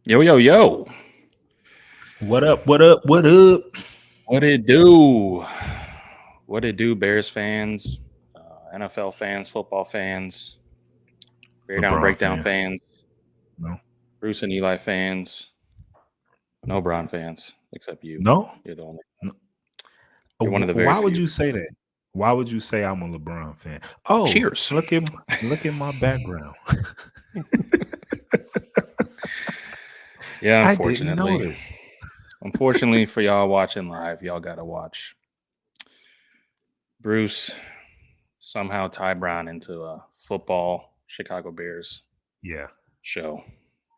Yo, yo, yo. What up? What up? What up? What it do? What it do, Bears fans, NFL fans, football fans, Bear Down LeBron Breakdown fans. fans, No. Bruce and Eli fans, no Brown fans, except you. No? You're the only. No. You're one of the very Why would few. you say that? Why would you say I'm a LeBron fan? Oh, Cheers. look at my background. Yeah, I didn't unfortunately. notice. Unfortunately for y'all watching live, y'all got to watch Bruce somehow tie Brown into a football Chicago Bears Yeah. show,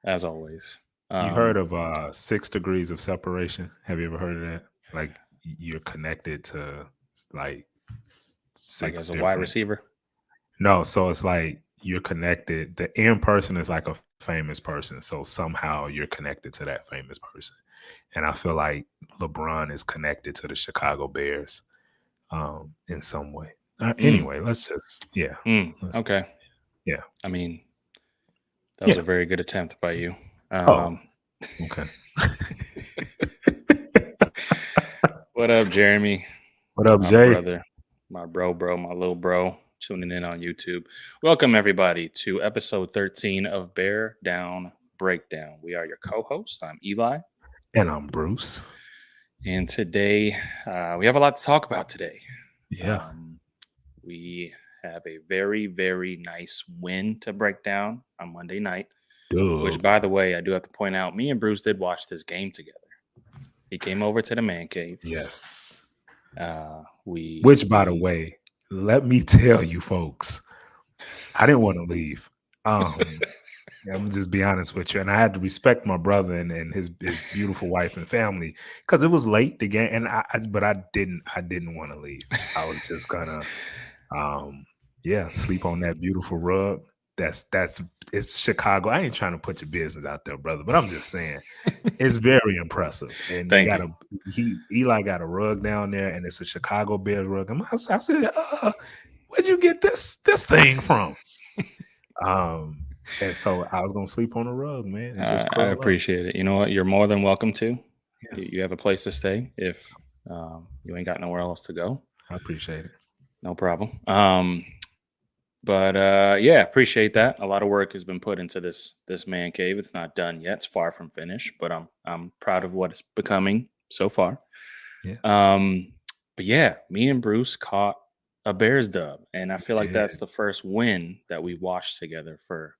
as always. You heard of 6 degrees of separation? Have you ever heard of that? Like you're connected to like Like six as a wide different. receiver. No, so it's like you're connected. The end person is like a famous person. So somehow you're connected to that famous person. And I feel like LeBron is connected to the Chicago Bears in some way. Anyway, let's just, Okay. yeah. I mean, that was Yeah. a very good attempt by you. Oh, okay. What up, Jeremy? What up, My Jay? brother, my bro, my little bro, tuning in on YouTube. Welcome, everybody, to episode 13 of Bear Down Breakdown. We are your co hosts. I'm Eli. And I'm Bruce. And today, we have a lot to talk about today. Yeah. We have a very, very nice win to break down on Monday night. Dude. Which, by the way, I do have to point out, me and Bruce did watch this game together. He came over to the man cave. Yes. Which, by the way, let me tell you, folks, I didn't want to leave. I'm just be honest with you, and I had to respect my brother and his beautiful wife and family because it was late the game, and but I didn't want to leave. I was just gonna, sleep on that beautiful rug. It's Chicago. I ain't trying to put your business out there, brother, but I'm just saying it's very impressive. And Eli got a rug down there, and it's a Chicago Bears rug. And I said, where'd you get this thing from? And so I was gonna sleep on the rug, man, and just I curl up. appreciate it. You know what? You're more than welcome to. Yeah. You have a place to stay if you ain't got nowhere else to go. I appreciate it. No problem. But appreciate that. A lot of work has been put into this man cave. It's not done yet. It's far from finished, but I'm proud of what it's becoming so far. Yeah. But yeah, me and Bruce caught a Bears dub, and I feel like that's the first win that we watched together for.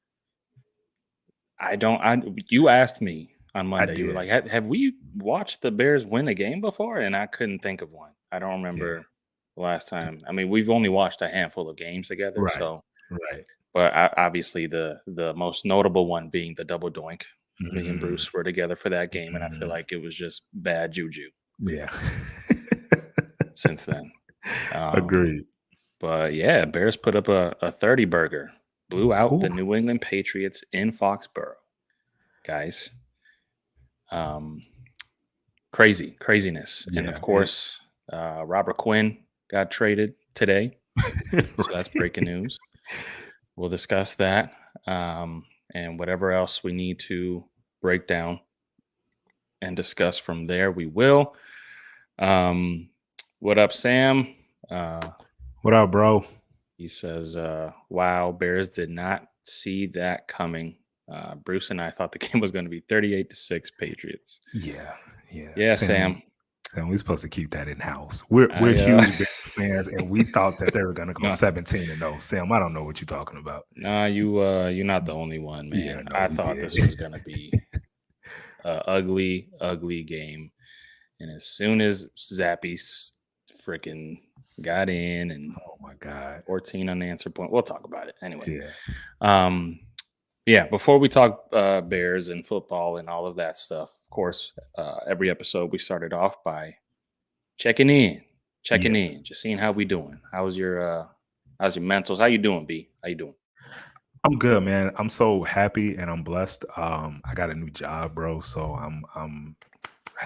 You asked me on Monday. You were like, "Have we watched the Bears win a game before?" And I couldn't think of one. I don't remember the last time. I mean, we've only watched a handful of games together, so right. But obviously, the most notable one being the double doink. Me and Bruce were together for that game, and I feel like it was just bad juju. Yeah. Since then, Agreed. But yeah, Bears put up a 30 burger, blew out the New England Patriots in Foxborough, guys. Craziness, and of course, Robert Quinn got traded today, so that's breaking news. We'll discuss that and whatever else we need to break down and discuss from there. We will. What up, Sam? What up, bro? He says, wow, Bears did not see that coming. Bruce and I thought the game was going to be 38-6 Patriots. Yeah, Sam. And we're supposed to keep that in house. We're huge Bears fans, and we thought that they were going to go 17-0. Sam, I don't know what you're talking about. Nah, you're not the only one, man. Yeah, no, I thought this was going to be an ugly game, and as soon as Zappy freaking got in, and oh my god, 14 unanswered point. We'll talk about it anyway. Before we talk Bears and football and all of that stuff, of course, every episode we started off by checking in, just seeing how we doing. How's your mentals? How you doing, B? How you doing? I'm good, man. I'm so happy and I'm blessed. I got a new job, bro. So I'm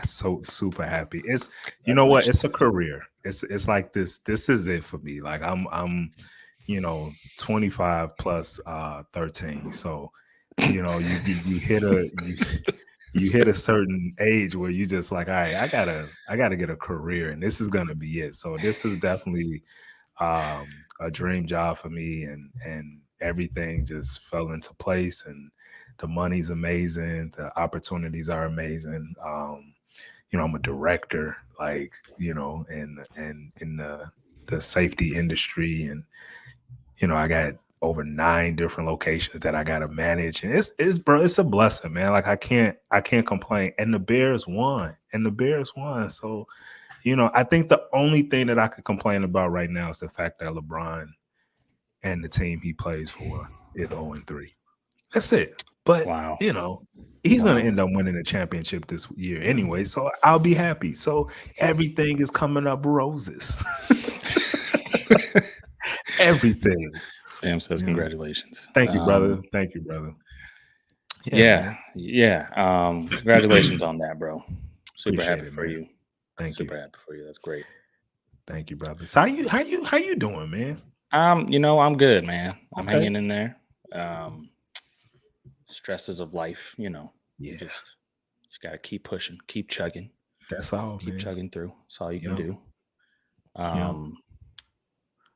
so super happy. It's what? It's a career. It's like this. This is it for me. Like I'm 25 plus 13. So you hit you hit a certain age where you just like, all right, I gotta get a career, and this is gonna be it. So this is definitely a dream job for me, and everything just fell into place, and the money's amazing, the opportunities are amazing. I'm a director, like, and in the safety industry, and I got over 9 different locations that I gotta manage. And it's bro, it's a blessing, man. Like I can't complain. And the Bears won. And the Bears won. So, I think the only thing that I could complain about right now is the fact that LeBron and the team he plays for is 0-3. That's it. But Wow. he's gonna end up winning the championship this year anyway. So I'll be happy. So everything is coming up roses. Everything. Sam says congratulations. Thank you, brother. Thank you, brother. Yeah. Congratulations on that, bro. Super Appreciate happy it, for man. you. Thank Super you. happy for you. That's great. Thank you, brother. So how you doing, man? I'm good, man. I'm Okay. hanging in there. Stresses of life, you Yeah. just gotta keep pushing, keep chugging, That's all, keep man. chugging through. That's all you can Yep. do.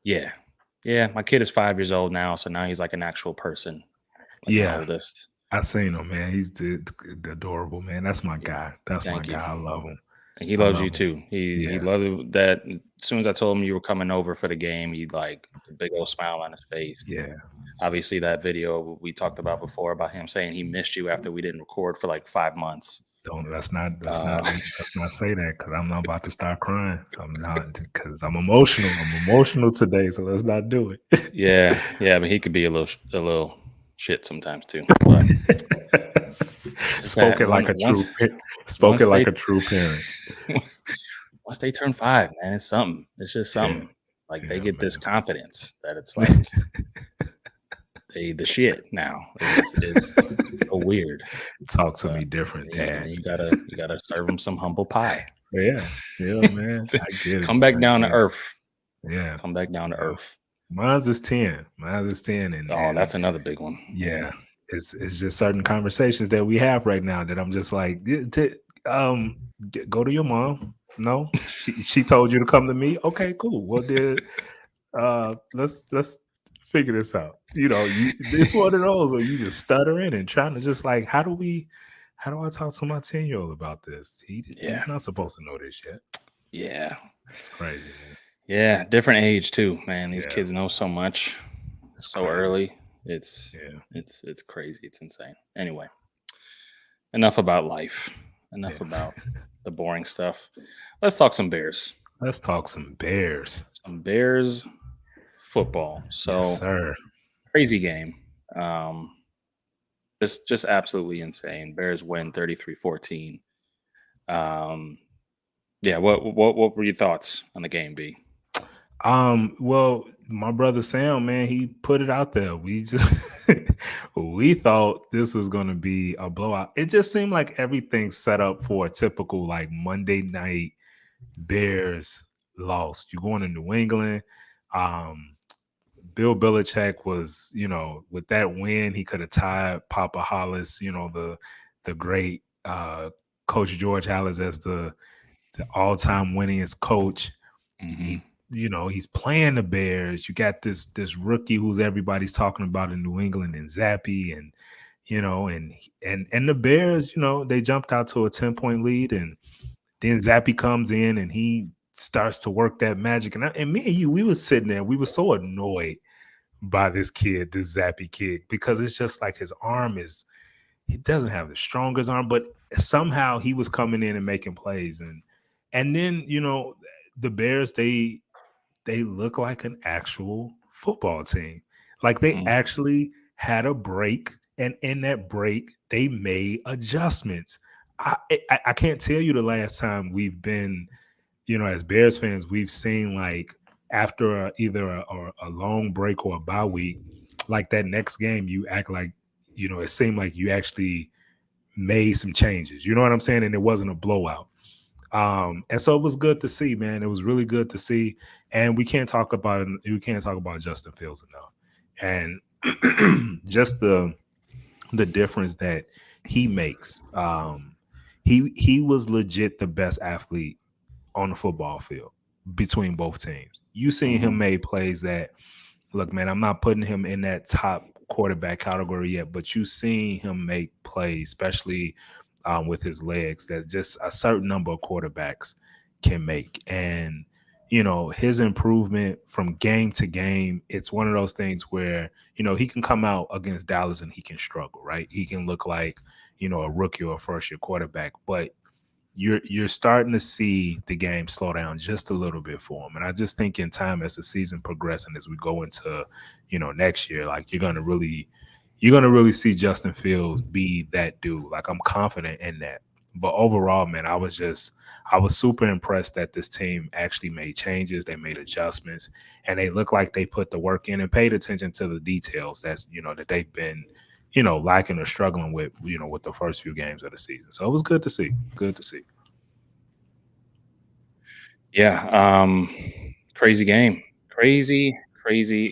Yep. Yeah. My kid is 5 years old now, so now he's like an actual person. Like my Yeah. oldest. I seen him, man. He's adorable, man. That's my guy. That's my Thank you. guy. I love him. And he I loves love you him. too. He Yeah. loved that. As soon as I told him you were coming over for the game, he like a big old smile on his face. Yeah. Obviously, that video we talked about before about him saying he missed you after we didn't record for like 5 months. Let's not say that, because I'm not about to start crying. I'm not, because I'm emotional. I'm emotional today, so let's not do it. Yeah, but he could be a little shit sometimes too. But Spoken like a true parent. Once they turn 5, man, it's something. It's just something. Yeah. Like they Yeah, get this man. confidence that it's like they the shit now. It's so weird. Talk to me different, Dad. You gotta serve them some humble pie. Yeah, man. I get it. Come back down to earth. Yeah. Come back down to earth. Mine's is 10. And that's another big one. Yeah. It's just certain conversations that we have right now that I'm just like, go to your mom. No, she told you to come to me. Okay, cool. Well, let's figure this out. It's one of those where you just stuttering and trying to just like, how do I talk to my 10-year-old about this? He's not supposed to know this yet. Yeah. It's crazy, man. Yeah, different age too, man. These kids know so much so early. It's crazy. It's insane. Anyway, enough about life. Enough about the boring stuff. Let's talk some Bears. Let's talk some Bears. Some Bears football. So, yes, sir. Crazy game. Just absolutely insane. Bears win 33-14. Yeah, what were your thoughts on the game, B? Well, my brother Sam, man, he put it out there. We thought this was going to be a blowout. It just seemed like everything set up for a typical like Monday night Bears loss. You're going to New England. Bill Belichick was, with that win, he could have tied Papa Hollis, the great Coach George Hollis as the all-time winningest coach. Mm-hmm. He's playing the Bears. You got this rookie who's everybody's talking about in New England, and Zappy, and and the Bears, they jumped out to a 10-point lead, and then Zappy comes in and he starts to work that magic. And me and you, we were sitting there, we were so annoyed by this Zappy kid, because it's just like his arm he doesn't have the strongest arm, but somehow he was coming in and making plays, and then the Bears, they look like an actual football team. Like they actually had a break, and in that break, they made adjustments. I can't tell you the last time we've been, as Bears fans, we've seen like after either a long break or a bye week, like that next game, you act like, it seemed like you actually made some changes. You know what I'm saying? And it wasn't a blowout. And so it was good to see, man. It was really good to see. And we can't talk about Justin Fields enough. And just the difference that he makes. He was legit the best athlete on the football field between both teams. You seen him make plays that, look, man, I'm not putting him in that top quarterback category yet, but you seen him make plays, especially with his legs, that just a certain number of quarterbacks can make. And his improvement from game to game, it's one of those things where he can come out against Dallas and he can struggle, right? He can look like a rookie or a first year quarterback, but you're starting to see the game slow down just a little bit for him. And I just think in time, as the season progresses and as we go into next year, like you're gonna really see Justin Fields be that dude. Like, I'm confident in that. But overall, man, I was super impressed that this team actually made changes, they made adjustments, and they look like they put the work in and paid attention to the details that they've been lacking or struggling with the first few games of the season. So it was good to see. Good to see. Yeah. Crazy game. Crazy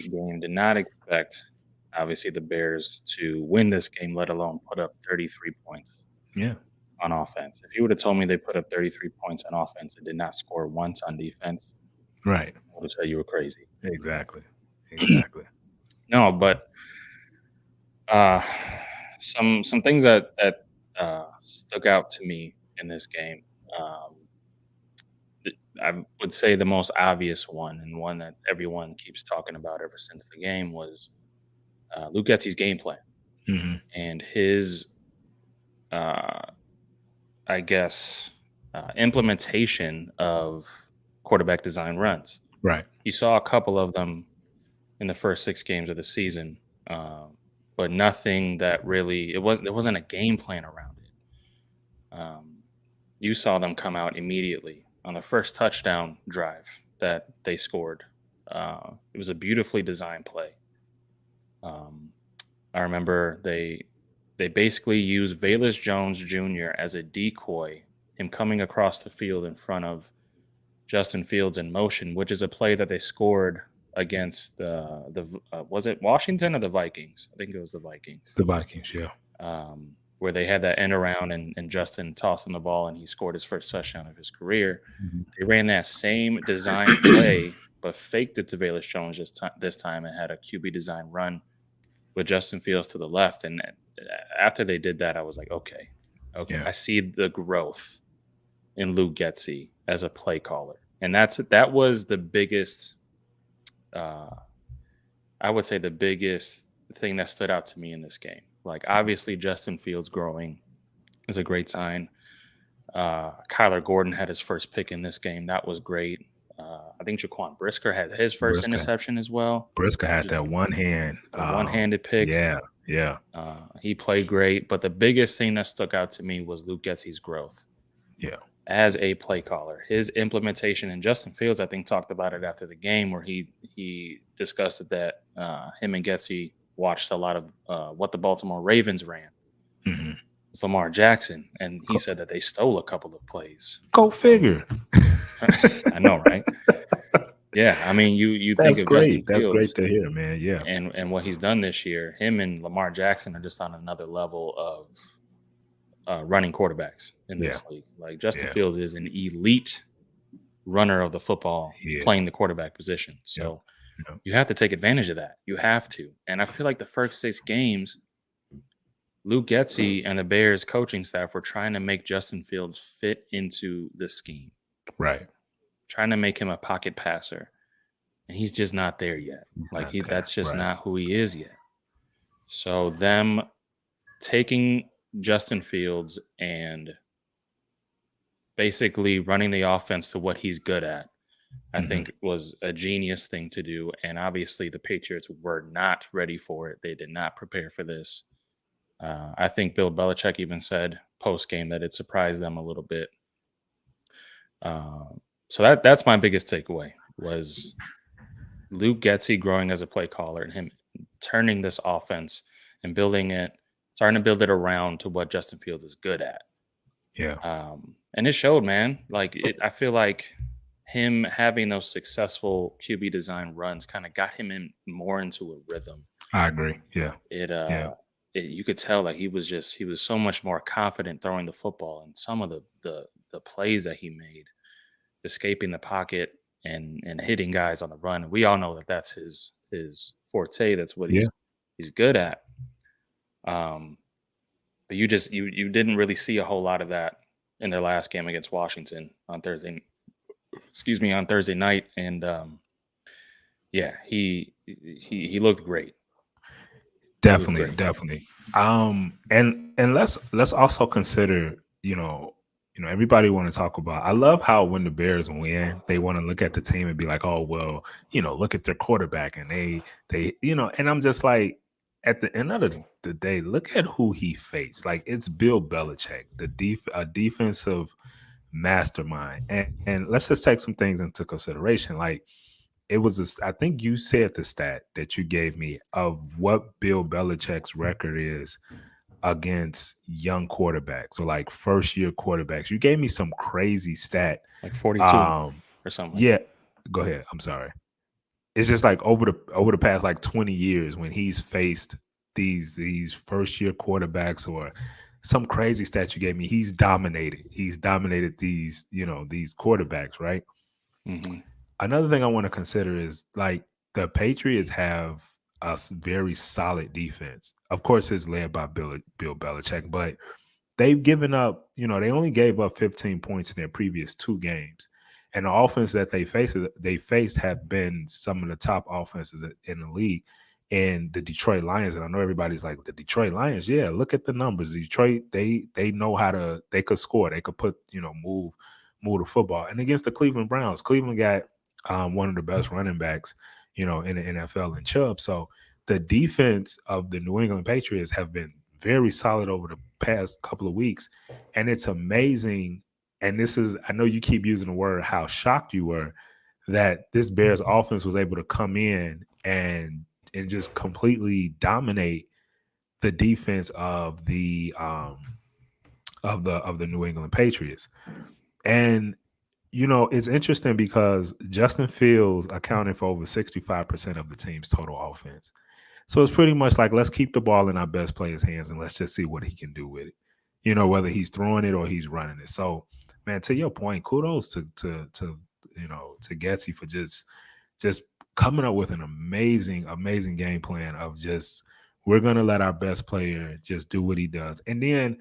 game. Did not expect, obviously, the Bears to win this game, let alone put up 33 points Yeah. on offense. If you would have told me they put up 33 points on offense and did not score once on defense, Right. I would have said you were crazy. Exactly. Exactly. No, but uh, some things that stuck out to me in this game. Um, I would say the most obvious one, and one that everyone keeps talking about ever since the game, was Luke Getsy's game plan Hmm. and his, uh, I guess, implementation of quarterback design runs. Right. You saw a couple of them in the first 6 games of the season, but nothing that really there wasn't a game plan around it. You saw them come out immediately on the first touchdown drive that they scored. It was a beautifully designed play. Um, I remember they basically used Velus Jones Jr. as a decoy, him coming across the field in front of Justin Fields in motion, which is a play that they scored against was it Washington or the Vikings? I think it was the Vikings. The Vikings, yeah. Where they had that end around and Justin tossed him the ball and he scored his first touchdown of his career. Mhm. They ran that same design play, but faked it to Velus Jones this time and had a QB design run with Justin Fields to the left. And after they did that, I was like, okay, Yeah. I see the growth in Luke Getsy as a play caller, and that was the biggest. I would say the biggest thing that stood out to me in this game. Like, obviously, Justin Fields growing is a great sign. Kyler Gordon had his first pick in this game. That was great. I think Jaquan Brisker had his first Brisker. interception as well. Brisker had that one-handed pick. Yeah. Yeah. He played great, but the biggest thing that stuck out to me was Luke Getsy's growth. Yeah. As a play caller, his implementation, and Justin Fields, I think, talked about it after the game, where he discussed it, that him and Getsy watched a lot of what the Baltimore Ravens ran Hmm. with Lamar Jackson, and he said that they stole a couple of plays. Go figure. I know, right? Yeah, I mean, you think That's of great. Justin That's Fields great to hear, man. Yeah. and what he's done this year. Him and Lamar Jackson are just on another level of running quarterbacks in this league. Like, Justin Fields is an elite runner of the football, playing the quarterback position. So you have to take advantage of that. You have to. And I feel like the first 6 games, Luke Getsy and the Bears coaching staff were trying to make Justin Fields fit into the scheme. Right. Trying to make him a pocket passer. And he's just not there yet. That's just not who he is yet. So them taking Justin Fields and basically running the offense to what he's good at, I think was a genius thing to do. And obviously the Patriots were not ready for it. They did not prepare for this. I think Bill Belichick even said post-game that it surprised them a little bit. So that's my biggest takeaway, was Luke Getsy growing as a play caller and him turning this offense and starting to build it around to what Justin Fields is good at. Yeah. And it showed, man. I feel like him having those successful QB design runs kind of got him more into a rhythm. I agree. Yeah. you could tell like he was so much more confident throwing the football, and some of the plays that he made, escaping the pocket and hitting guys on the run. We all know that that's his forte. That's what Yeah. he's good at. Um, but you didn't really see a whole lot of that in their last game against Washington on Thursday. Excuse me, on Thursday night, and yeah, he looked great. He looked Definitely, great. definitely. And let's also consider, everybody want to talk about. I love how when the Bears win, they want to look at the team and be like, "Oh, well, look at their quarterback," and and I'm just like, at the end of the day, look at who he faced. Like it's Bill Belichick, a defensive mastermind, and let's just take some things into consideration, like it was I think you said the stat that you gave me of what Bill Belichick's record is against young quarterbacks or like first year quarterbacks. You gave me some crazy stat. Like 42 Um, or something like yeah, go ahead. I'm sorry. It's just like over the past like 20 years when he's faced these first year quarterbacks or some crazy stat you gave me, he's dominated. He's dominated these quarterbacks, right? that. Mhm. Another thing I want to consider is like the Patriots have a very solid defense. Of course, it's led by Bill Belichick, but they've given up, they only gave up 15 points in their previous two games. And the offense that they faced have been some of the top offenses in the league. And the Detroit Lions, and I know everybody's like the Detroit Lions, yeah, look at the numbers. Detroit, they know they could score, they could put, move the football. And against the Cleveland Browns, Cleveland got one of the best running backs, in the NFL in Chubb. So the defense of the New England Patriots have been very solid over the past couple of weeks. And it's amazing. And I know you keep using the word how shocked you were that this Bears offense was able to come in and just completely dominate the defense of the New England Patriots. And it's interesting because Justin Fields accounted for over 65% of the team's total offense. So it's pretty much like let's keep the ball in our best player's hands and let's just see what he can do with it. Whether he's throwing it or he's running it. So, man, to your point, kudos to Getsy for just coming up with an amazing, amazing game plan of just we're gonna let our best player just do what he does. And then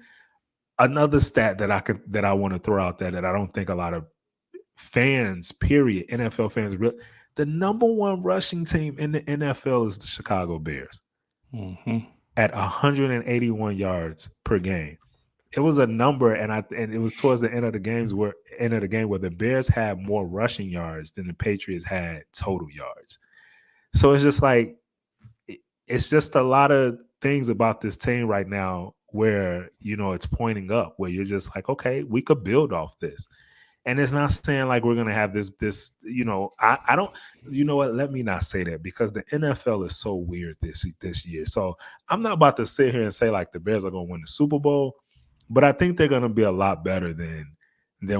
another stat that I want to throw out there that I don't think a lot of fans, period, NFL fans, the number one rushing team in the NFL is the Chicago Bears Mhm. at 181 yards per game. It was a number, and it was towards the end of the game where the Bears had more rushing yards than the Patriots had total yards. So it's just like it's just a lot of things about this team right now where it's pointing up, where you're just like, okay, we could build off this. And it's not saying like we're gonna have I don't, you know what, let me not say that because the NFL is so weird this year. So I'm not about to sit here and say like the Bears are gonna win the Super Bowl, but I think they're gonna be a lot better than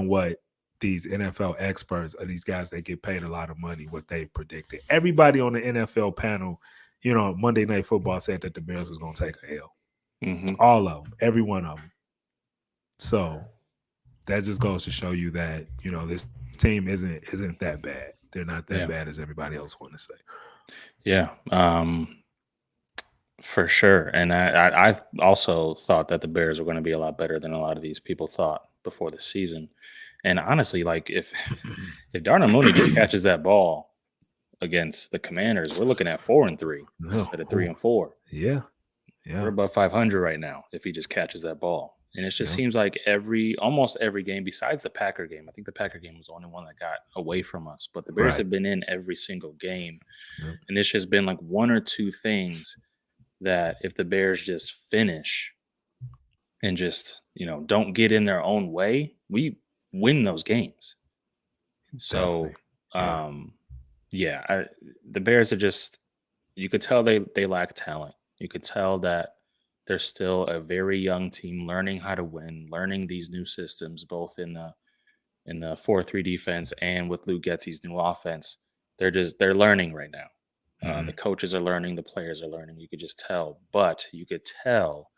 what these NFL experts or these guys that get paid a lot of money, what they predicted. Everybody on the NFL panel, Monday Night Football said that the Bears was gonna take a L. Mhm. All of them, every one of them. So that just goes to show you that this team isn't that bad. They're not that Yeah. bad as everybody else want to say. Yeah. For sure. And I've also thought that the Bears were going to be a lot better than a lot of these people thought before the season. And honestly, like if if Darnell Mooney just catches that ball against the Commanders, we're looking at 4-3 No, instead of three ooh, and four. yeah, We're yeah, above 500 right now if he just catches that ball. And it just yeah, seems like almost every game besides the Packer game. I think the Packer game was the only one that got away from us, but the Bears right, have been in every single game. yeah, And it's just been like one or two things that if the Bears just finish and just, don't get in their own way, we win those games. definitely, So, yeah, um, yeah, the Bears are just, you could tell they lack talent. You could tell that they're still a very young team learning how to win, learning these new systems, both in the 4-3 defense and with Luke Getsy's new offense. They're learning right now. The coaches are learning, the players are learning. You could just tell, but you could tell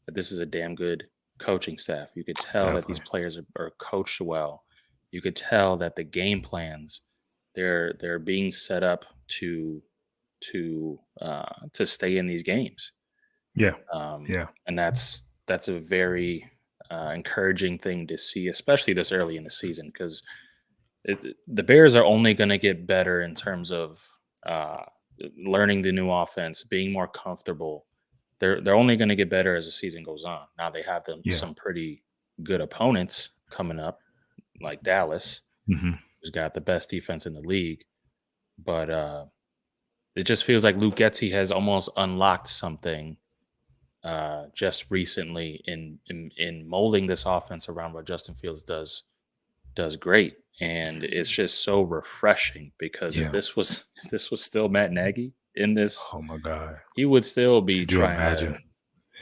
that this is a damn good coaching staff. You could tell that these Definitely. players are coached well. You could tell that the game plans they're being set up to stay in these games. Yeah. Um, Yeah. and that's a very encouraging thing to see, especially this early in the season, because the Bears are only going to get better in terms of uh, learning the new offense, being more comfortable. They're only going to get better as the season goes on. Now they have Yeah. some pretty good opponents coming up, like Dallas, Mhm. who's got the best defense in the league. But it just feels like Luke Getzey has almost unlocked something just recently in molding this offense around what Justin Fields does great, and it's just so refreshing because if Yeah. this was if this was still Matt Nagy in this, Oh my god. he would still be Could you trying to imagine?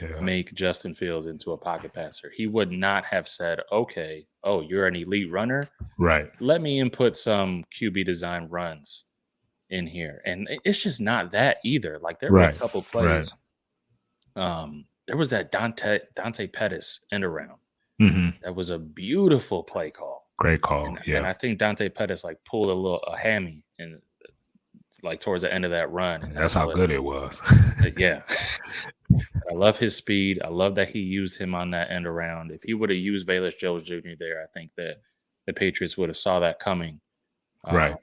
Yeah. make Justin Fields into a pocket passer. He would not have said, "Okay, oh, you're an elite runner. Right. Let me input some QB design runs in here." And it's just not that either. Like there were a Right. couple Right. plays. There was that Dante Pettis end around. Mhm. That was a beautiful play call. Great call. And Yeah. I think Dante Pettis like pulled a hammy and like towards the end of that run, and That's that's how what. good it was. Yeah. I love his speed. I love that he used him on that end around. If he would have used Velus Jones Jr. there, I think that the Patriots would have saw that coming. Um, Right.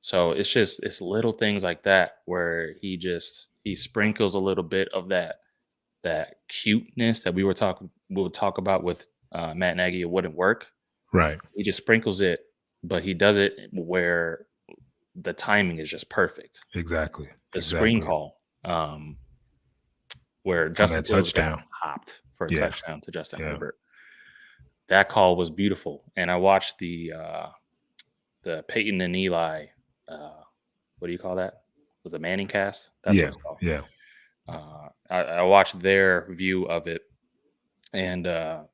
so it's little things like that where he sprinkles a little bit of that cuteness that we'll talk about with Matt Nagy. It wouldn't work. Right. He just sprinkles it, but he does it where the timing is just perfect. Exactly. The screen Exactly. call, where On Justin that Fields got touchdown. popped for a Yeah. touchdown to Justin Yeah. Herbert. That call was beautiful, and I watched the Peyton and Eli. What do you call that? Was the Manning cast? That's what Yeah. it's called. Yeah. I watched their view of it, and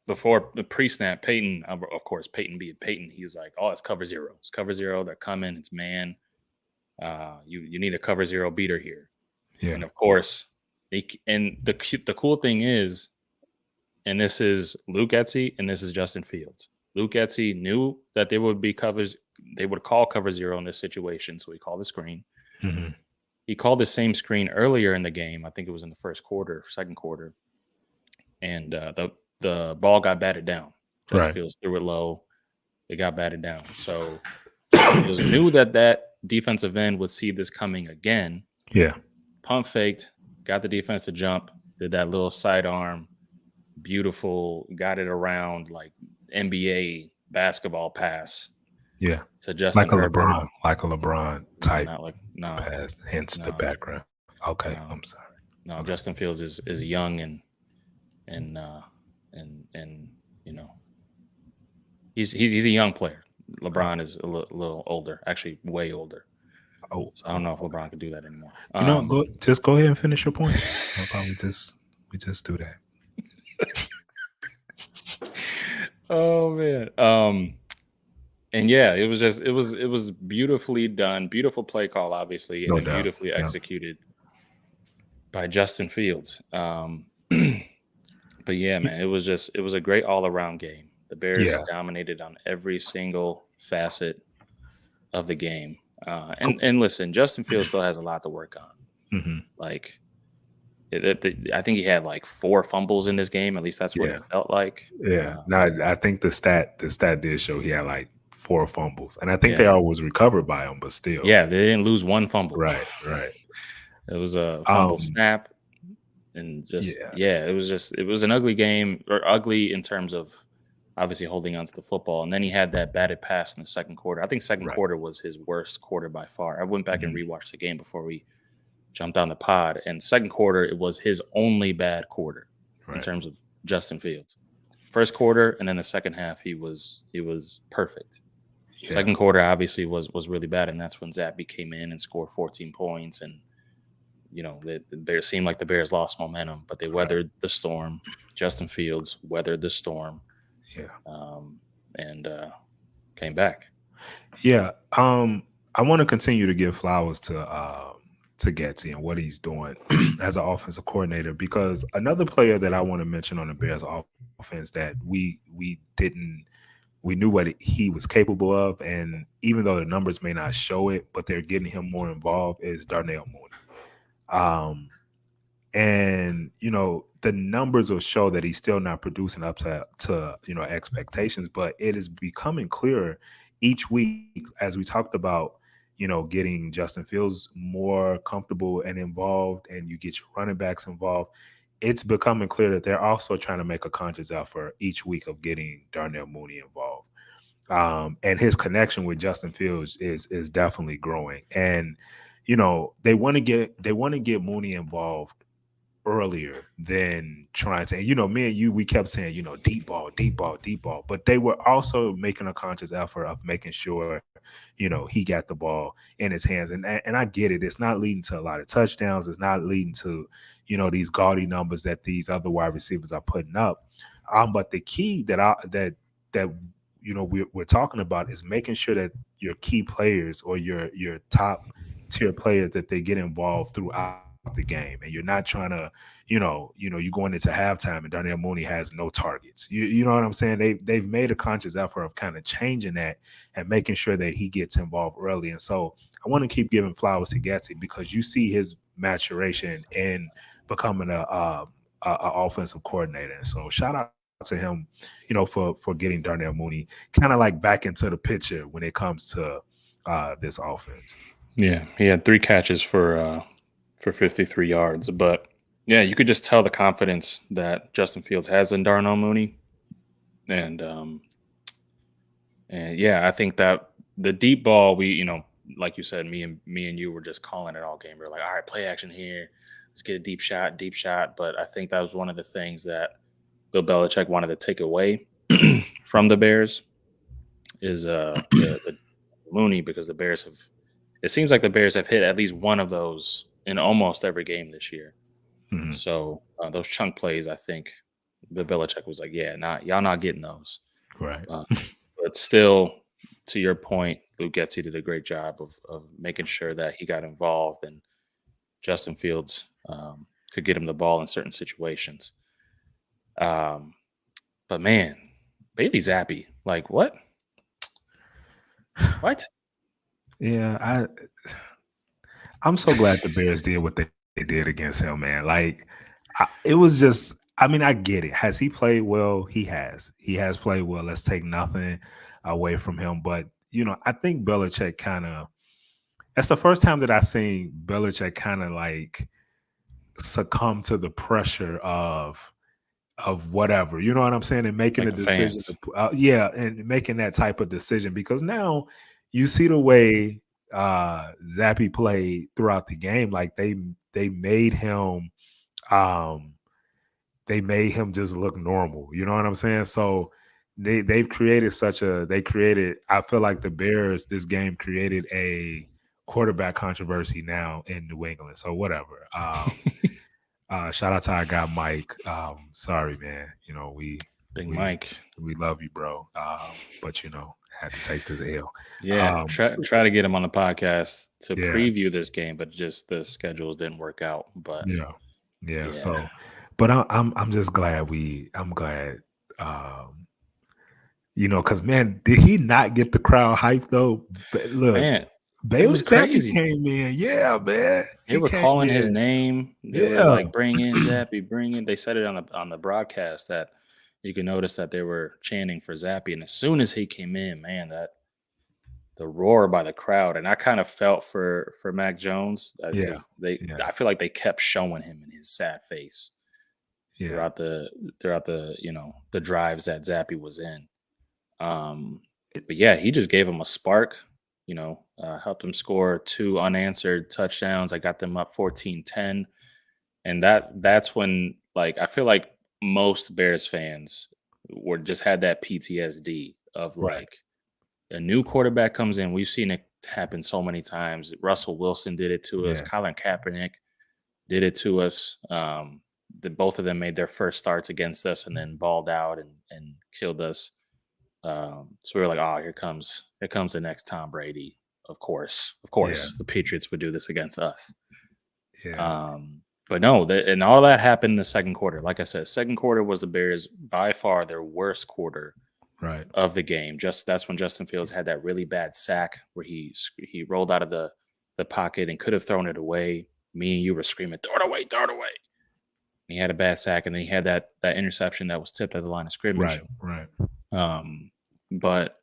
before the pre-snap, Peyton, of course, Peyton being Peyton, he was like, "Oh, it's cover zero. It's cover zero. They're coming. It's man. You need a cover zero beater here." Yeah. And of course, the cool thing is, and this is Luke Getzey and this is Justin Fields. Luke Getzey knew that there would be covers. They would call cover zero in this situation, so he called the screen. Mhm. He called the same screen earlier in the game. I think it was in the first quarter, second quarter, and the ball got batted down. Justin Right. Fields threw it low. It got batted down. So Justin Fields knew that defensive end would see this coming again. Yeah. Pump faked, got the defense to jump, did that little sidearm, beautiful, got it around like NBA basketball pass Yeah. to Justin Herbert. Like a LeBron No, type not like no, pass, hence the no, background. Okay. no, I'm sorry. no. Okay. Justin Fields is young and and you know he's a young player. LeBron is a little older, actually way older. Oh, So I don't know if LeBron could do that anymore. go ahead and finish your point. How about we just do that? Oh man. And yeah, it was beautifully done, beautiful play call, obviously, and No then doubt. beautifully Yeah. executed by Justin Fields. But yeah, man, it was a great all around game. The Bears Yeah. dominated on every single facet of the game. And listen, Justin Fields still has a lot to work on. Mhm. Like, I think he had like 4 fumbles in this game. At least that's what Yeah. it felt like. Yeah. No, I think the stat did show he had like 4 fumbles, and I think Yeah. they all was recovered by him, but still. Yeah, they didn't lose one fumble. Right. Right. It was a fumble snap, and it was an ugly game, or ugly in terms of obviously holding onto the football. And then he had that batted pass in the second quarter. I think second Right. quarter was his worst quarter by far. I went back and Mhm. rewatched the game before we jumped on the pod, and second quarter it was his only bad quarter in Right. terms of Justin Fields. First quarter, and then the second half he was perfect. Yeah. Second quarter obviously was really bad, and that's when Zappy came in and scored 14 points, and the Bears seemed like the Bears lost momentum, but they weathered the storm. Justin Fields weathered the storm. Yeah. And came back. Yeah. I want to continue to give flowers to to Getsy and what he's doing as an offensive coordinator. Because another player that I want to mention on the Bears offense that we knew what he was capable of, and even though the numbers may not show it, but they're getting him more involved is Darnell Mooney. Um, and the numbers will show that he's still not producing up to expectations, but it is becoming clearer each week as we talked about, getting Justin Fields more comfortable and involved, and you get your running backs involved. It's becoming clear that they're also trying to make a conscious effort each week of getting Darnell Mooney involved. And his connection with Justin Fields is definitely growing. And they want to get Mooney involved earlier than trying to, me and you, we kept saying, deep ball, deep ball, deep ball. But they were also making a conscious effort of making sure, he got the ball in his hands. And I get it. It's not leading to a lot of touchdowns. It's not leading to, these gaudy numbers that these other wide receivers are putting up. But the key that we're talking about is making sure that your key players or your top tier players that they get involved throughout the game, and you're not trying to, you going into halftime and Darnell Mooney has no targets. You know what I'm saying? They've made a conscious effort of kind of changing that and making sure that he gets involved early. And so I want to keep giving flowers to Getsy because you see his maturation in becoming a offensive coordinator. And so shout out to him, for getting Darnell Mooney kind of like back into the picture when it comes to this offense. Yeah, he had 3 catches for 53 yards, but yeah, you could just tell the confidence that Justin Fields has in Darnell Mooney, and yeah, I think that the deep ball, like you said, me and you were just calling it all game. We are like, all right, play action here, let's get a deep shot, deep shot. But I think that was one of the things that Bill Belichick wanted to take away from the Bears is the Mooney, because the Bears have. It seems like the Bears have hit at least one of those in almost every game this year. Mhm. So those chunk plays, I think the Belichick was like, yeah, y'all not getting those. Right. Uh, but still, to your point, Luke Getsy did a great job of making sure that he got involved and Justin Fields could get him the ball in certain situations. Um, but man, Bailey Zappi, like what? What? Yeah, I'm so glad the Bears did what they did against him, man. Like, it was just, I mean, I get it. Has he played well? He has. He has played well. Let's take nothing away from him. But, I think Belichick kind of, that's the first time that I've seen Belichick kind of like succumb to the pressure of whatever, you know what I'm saying, and making Like a the decision fans. yeah, and making that type of decision because now you see the way Zappy played throughout the game, like they made him um they made him just look normal, you know what I'm saying? So they created, I feel like the Bears this game created a quarterback controversy now in New England. So whatever. Shout out to our guy Mike. Sorry, man. Big We Mike. we love you, bro. But had to take this L. Yeah, Um, try to get him on the podcast to yeah, preview this game, but just the schedules didn't work out. But yeah, yeah. yeah, But I'm just glad I'm glad. Um, because man, did he not get the crowd hype though? But look, man, it Bailey was Zappi crazy. came in. Yeah, man, They he were came calling his in. name. They were Yeah, like, "Bring in Zappy, bring in." They said it on the broadcast that you can notice that they were chanting for Zappy, and as soon as he came in, man, that the roar by the crowd, and I kind of felt for Mac Jones yeah, because yeah, I feel like they kept showing him in his sad face yeah, throughout the the drives that Zappy was in. Um, it- but yeah, he just gave him a spark. Helped him score 2 unanswered touchdowns. I got them up 14-10, and that's when, like, I feel like most Bears fans were just had that PTSD of, right. like, a new quarterback comes in. We've seen it happen so many times. Russell Wilson did it to us. Yeah, Colin Kaepernick did it to us. Both of them made their first starts against us and then balled out and killed us. So we were like, oh, here comes the next Tom Brady. Of yeah. course, the Patriots would do this against us. Yeah. But no, and all that happened in the second quarter. Like I said, second quarter was the Bears by far their worst quarter Right. of the game. Just that's when Justin Fields had that really bad sack where he rolled out of the pocket and could have thrown it away. Me and you were screaming, "Throw it away, throw it away." He had a bad sack, and then he had that interception that was tipped at the line of scrimmage. Right. Right. But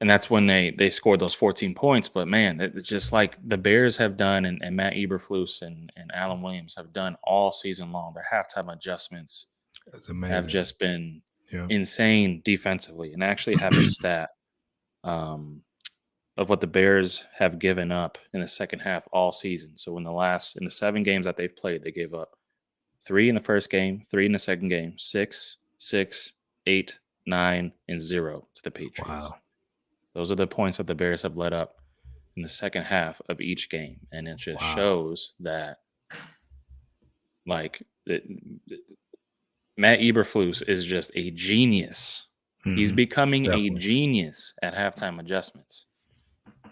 and that's when they scored those 14 points. But man, it's just like the Bears have done, and Matt Eberflus and Alan Williams have done all season long. Their halftime adjustments That's have amazing. just been Yeah. insane defensively. And I actually have a stat of what the Bears have given up in the second half all season. So in the 7 games that they've played, they gave up 3 in the first game, 3 in the second game, 6, 6, 8, 9, and 0 to the Patriots. Wow. Those are the points that the Bears have let up in the second half of each game. And it just shows that, like, Matt Eberflus is just a genius. He's becoming a genius at halftime adjustments.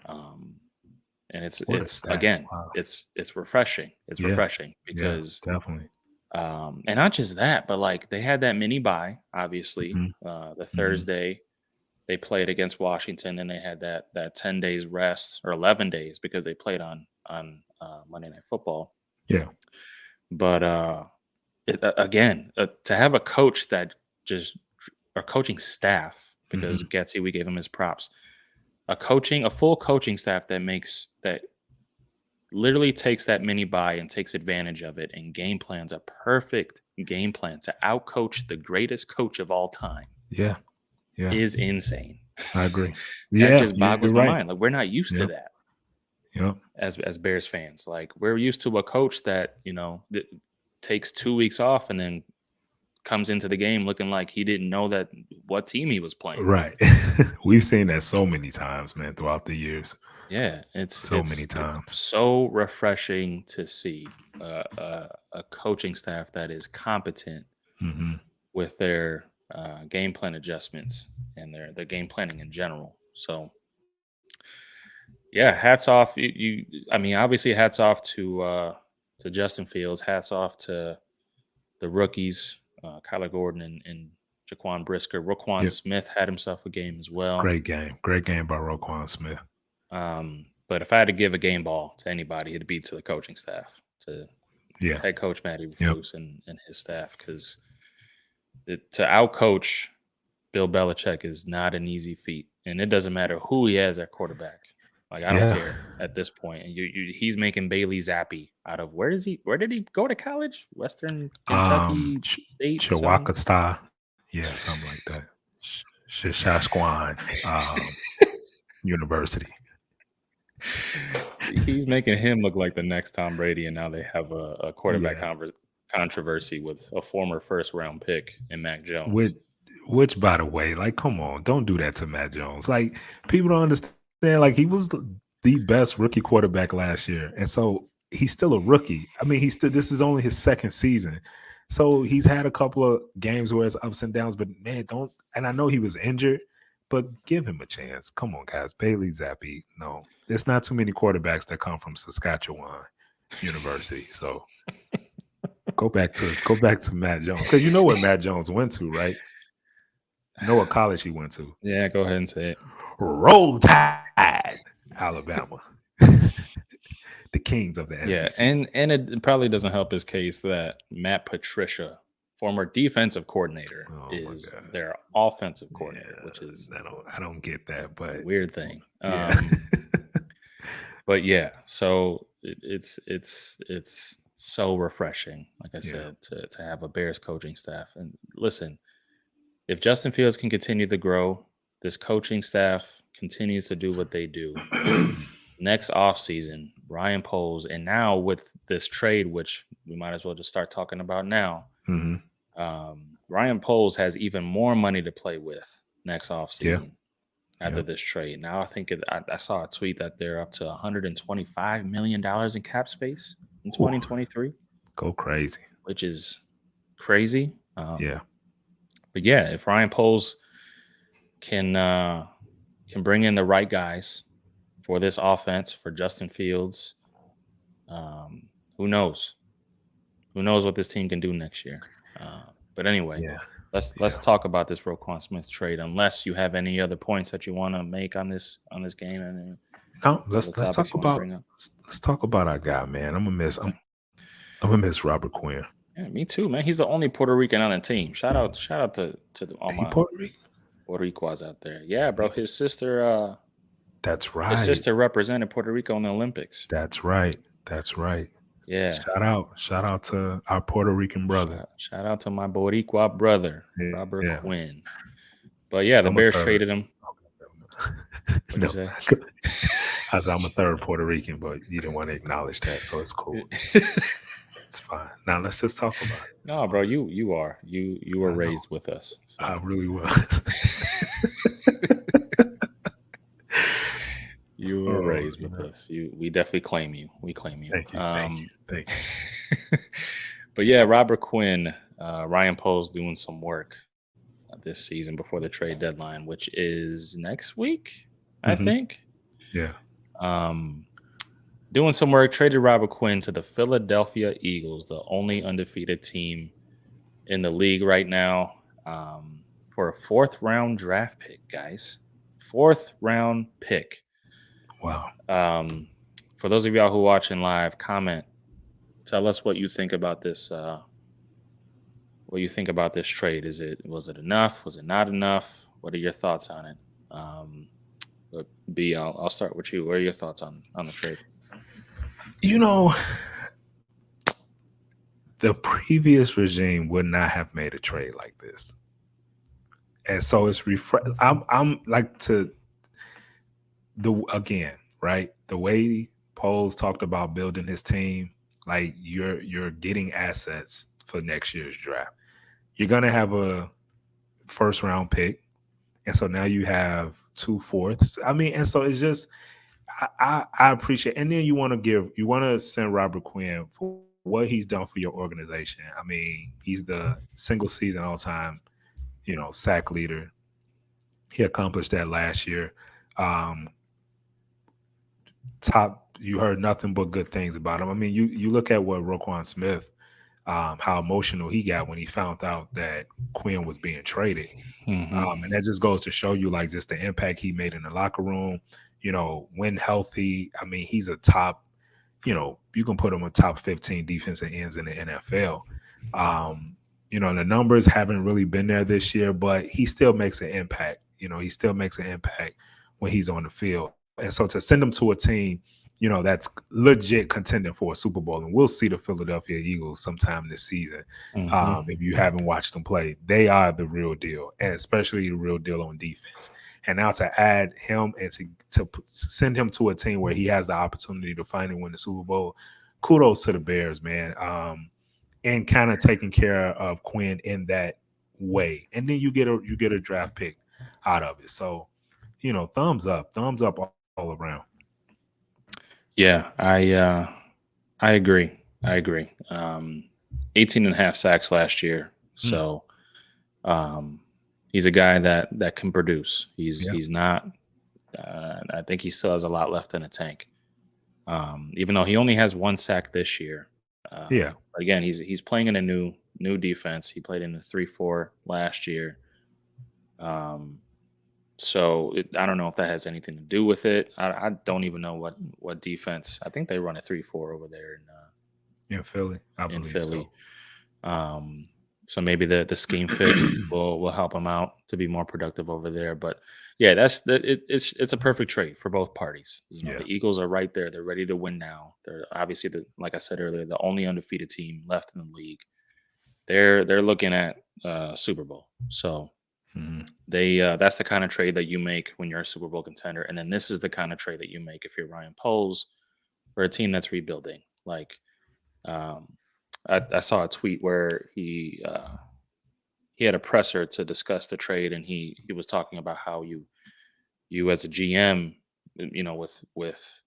And it's again, it's refreshing. It's refreshing because definitely. And not just that, but like they had that mini bye, obviously. The Thursday they played against Washington, and they had that 10 days rest or 11 days because they played on Monday Night Football. Yeah. But again, to have a coach that a coaching staff, because Getsy, we gave him his props. A full coaching staff that literally takes that mini bye and takes advantage of it and game plans a perfect game plan to outcoach the greatest coach of all time. Yeah. Yeah. Is insane. I agree. That just boggles my mind. Like, we're not used to that. Yeah. As Bears fans, like, we're used to a coach that, that takes 2 weeks off and then comes into the game looking like he didn't know what team he was playing. Right. We've seen that so many times, man, throughout the years. Yeah, it's many times. It's so refreshing to see a coaching staff that is competent with their game plan adjustments and their game planning in general. So, yeah, hats off. Obviously, hats off to Justin Fields. Hats off to the rookies, Kyler Gordon and Jaquan Brisker. Roquan Smith had himself a game as well. Great game by Roquan Smith. But if I had to give a game ball to anybody, it'd be to the coaching staff, to head coach Matt Eberflus and his staff, because to outcoach Bill Belichick is not an easy feat, and it doesn't matter who he has at quarterback. Like, I don't care at this point. And he's making Bailey Zappi out of where did he go to college? Western Kentucky State, Chawakasta, something like that. Shashquan University. He's making him look like the next Tom Brady, and now they have a quarterback controversy with a former first-round pick in Mac Jones. Which, by the way, like, come on, don't do that to Mac Jones. Like, people don't understand. Like, he was the best rookie quarterback last year, and so he's still a rookie. I mean, this is only his second season, so he's had a couple of games where it's ups and downs. But man, don't. And I know he was injured, but give him a chance. Come on, guys. Bailey Zappi. No, there's not too many quarterbacks that come from Saskatchewan University. So go back to Matt Jones, because you know what Matt Jones went to, right? You know what college he went to? Yeah, go ahead and say it. Roll Tide, Alabama. The kings of the SEC. Yeah, and it probably doesn't help his case that Matt Patricia, former defensive coordinator, is their offensive coordinator, which is I don't get that, but weird thing. Yeah. But yeah, so it's so refreshing, like I said, to have a Bears coaching staff. And listen, if Justin Fields can continue to grow, this coaching staff continues to do what they do. Next offseason, Ryan Poles, and now with this trade, which we might as well just start talking about now, Ryan Poles has even more money to play with next offseason after this trade. Now I think I saw a tweet that they're up to $125 million in cap space in 2023. Go crazy. Which is crazy. But yeah, if Ryan Poles can bring in the right guys for this offense, for Justin Fields, Who knows? Who knows what this team can do next year? But anyway, Yeah, let's yeah. talk about this Roquan Smith trade. Unless you have any other points that you want to make on this game and No, other let's topics talk you want to about bring up. let's talk about our guy, man. Okay. I'm gonna miss Robert Quinn. Yeah, me too, man. He's the only Puerto Rican on the team. Shout out all He my Puerto Rican. Puerto Ricans out there. Yeah, bro. He, that's His right. sister represented Puerto Rico in the Olympics. That's right. That's right. Yeah. Shout out to our Puerto Rican brother. Shout out to my Boricua brother, Robert Yeah, Quinn. But yeah, the I'm a Bears third. traded him. What'd you No, say? I said I'm a third Puerto Rican, but you didn't want to acknowledge that, so it's cool. It's fine. Now let's just talk about it. It's No, bro, fine. you were I know. raised with us. I So really will. you were Oh, raised with us. We definitely claim you. We claim you. thank you, thank you, thank But yeah, Robert Quinn, Ryan Poe's doing some work this season before the trade deadline, which is next week, you. I think. Yeah. Um, Doing some work, traded Robert Quinn to the Philadelphia Eagles, the only undefeated team in the league right now, for a fourth round draft pick, guys. Fourth round pick. Wow. For those of y'all who are watching live, comment. Tell us what you think about this. What you think about this trade? Was it enough? Was it not enough? What are your thoughts on it? But B, I'll start with you. What are your thoughts on the trade? You know, the previous regime would not have made a trade like this, and so it's I'm like to the again, right? The way Poles talked about building his team, like you're getting assets for next year's draft. You're gonna have a first round pick, and so now you have 2/4. I mean, and so it's just I appreciate, and then you want to send Robert Quinn for what he's done for your organization. I mean, he's the single season all time, sack leader. He accomplished that last year. Um, you heard nothing but good things about him. I mean, you look at what Roquan Smith, how emotional he got when he found out that Quinn was being traded. And that just goes to show you like just the impact he made in the locker room, when healthy. I mean, he's a top, you can put him on top 15 defensive ends in the NFL. The numbers haven't really been there this year, but he still makes an impact. He still makes an impact when he's on the field. And so to send him to a team, that's legit contending for a Super Bowl. And we'll see the Philadelphia Eagles sometime this season. If you haven't watched them play, they are the real deal, and especially the real deal on defense. And now to add him and to send him to a team where he has the opportunity to finally win the Super Bowl, kudos to the Bears, man. And kind of taking care of Quinn in that way. And then you get a draft pick out of it. So, thumbs up all around. Yeah, I agree. 18 and a half sacks last year. So he's a guy that can produce. He's not I think he still has a lot left in the tank. Even though he only has one sack this year. Yeah. But again, he's playing in a new defense. He played in the 3-4 last year. So I don't know if that has anything to do with it. I don't even know what defense. I think they run a 3-4 over there In Philly, I in believe Philly. so. So maybe the scheme fit will help him out to be more productive over there. But yeah, it's a perfect trade for both parties. Yeah. The Eagles are right there. They're ready to win now. They're obviously like I said earlier, the only undefeated team left in the league. They're looking at Super Bowl. So that's the kind of trade that you make when you're a Super Bowl contender. And then this is the kind of trade that you make if you're Ryan Poles for a team that's rebuilding. Like I saw a tweet where he had a presser to discuss the trade, and he was talking about how you as a GM, with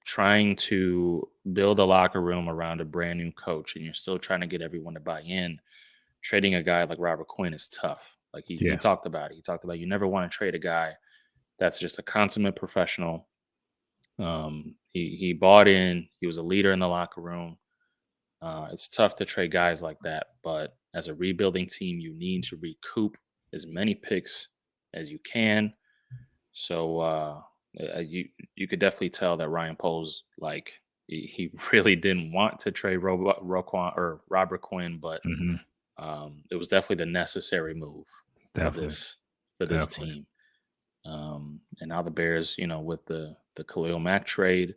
trying to build a locker room around a brand new coach, and you're still trying to get everyone to buy in. Trading a guy like Robert Quinn is tough. Like he talked about it. He talked about you never want to trade a guy that's just a consummate professional. He bought in. He was a leader in the locker room. It's tough to trade guys like that, but as a rebuilding team, you need to recoup as many picks as you can. So you could definitely tell that Ryan Poles like he really didn't want to trade Roquan or Robert Quinn, but Mhm. it was definitely the necessary move for Definitely, this definitely. team. And now the Bears, with the Khalil Mack trade,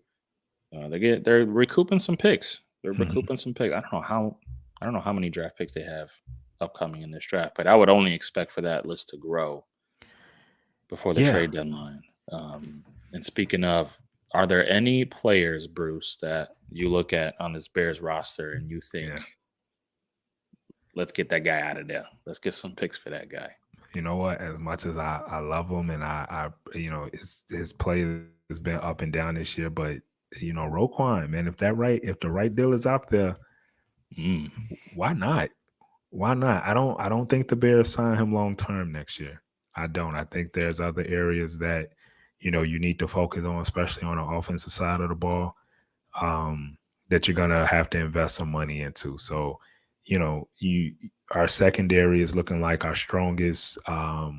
they're recouping some picks. They're Mhm. recouping some picks. I don't know how many draft picks they have upcoming in this draft, but I would only expect for that list to grow before the Yeah, trade deadline. And speaking of, are there any players, Bruce, that you look at on this Bears roster and you think, yeah. let's get that guy out of there. Let's get some picks for that guy. You know what? As much as I love him and his play has been up and down this year, but Roquan, man, if the right deal is out there, Mm, why not? Why not? I don't think the Bears sign him long term next year. I don't. I think there's other areas that you need to focus on, especially on the offensive side of the ball, that you're gonna have to invest some money into. So, you our secondary is looking like our strongest, our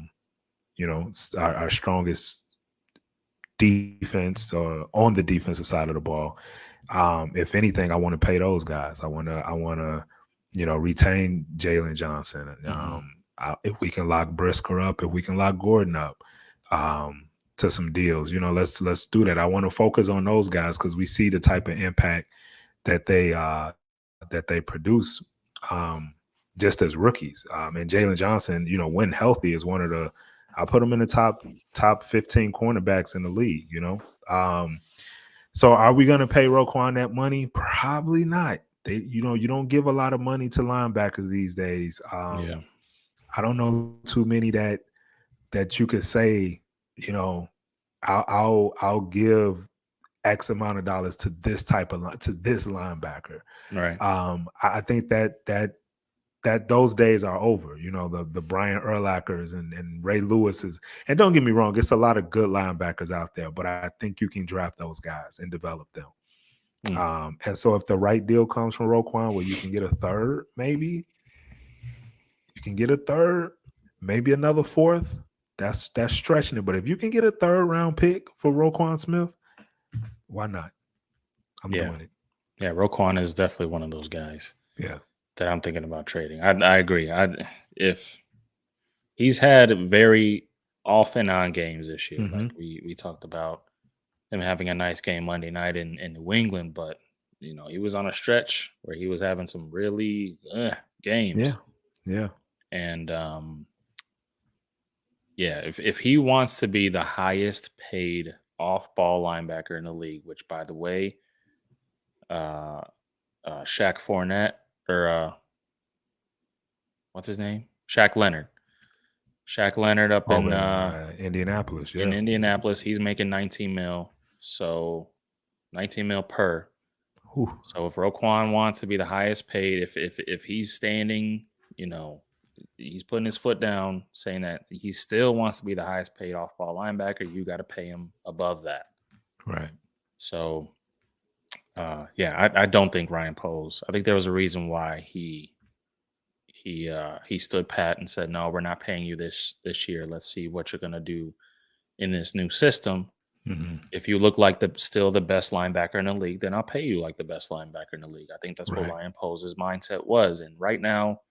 strongest defense on the defensive side of the ball. If anything, I want to pay those guys. I want to retain Jalen Johnson. hmm If we can lock Brisker up, if we can lock Gordon up, to some deals, let's do that. I want to focus on those guys because we see the type of impact that they produce, um, just as rookies. And Jalen Johnson, when healthy, is one of the I put him in the top 15 cornerbacks in the league. So are we going to pay Roquan that money? Probably not. You don't give a lot of money to linebackers these days. Yeah. I don't know too many that you could say, you know, I'll give X amount of dollars to to this linebacker. Right. I think that those days are over. The Brian Urlachers and Ray Lewis's. And don't get me wrong, it's a lot of good linebackers out there, but I think you can draft those guys and develop them. Mm, And so if the right deal comes from Roquan where you can get a third, maybe you can get a third, maybe another fourth. That's stretching it. But if you can get a third round pick for Roquan Smith, why not? I'm yeah. doing it. Yeah. Roquan is definitely one of those guys Yeah. that I'm thinking about trading. I agree. If he's had very off and on games this year, like Hmm. we talked about him having a nice game Monday night in New England, but he was on a stretch where he was having some really Yeah. games. Yeah. And yeah, if he wants to be the highest paid off ball linebacker in the league, which by the way, uh, Shaq Fournette or what's his name, Shaq Leonard up Over in Indianapolis. in Yeah. Indianapolis, he's making 19 mil, so 19 mil per. Whew. So if Roquan wants to be the highest paid, if he's standing, you know, he's putting his foot down, saying that he still wants to be the highest paid off ball linebacker, you got to pay him above that. Right. So yeah, I don't think Ryan Poles. I think there was a reason why he stood pat and said, no, we're not paying you this year. Let's see what you're gonna do in this new system. Hmm. If you look like still the best linebacker in the league, then I'll pay you like the best linebacker in the league. I think that's what Right. Ryan Poles' mindset was. And right now,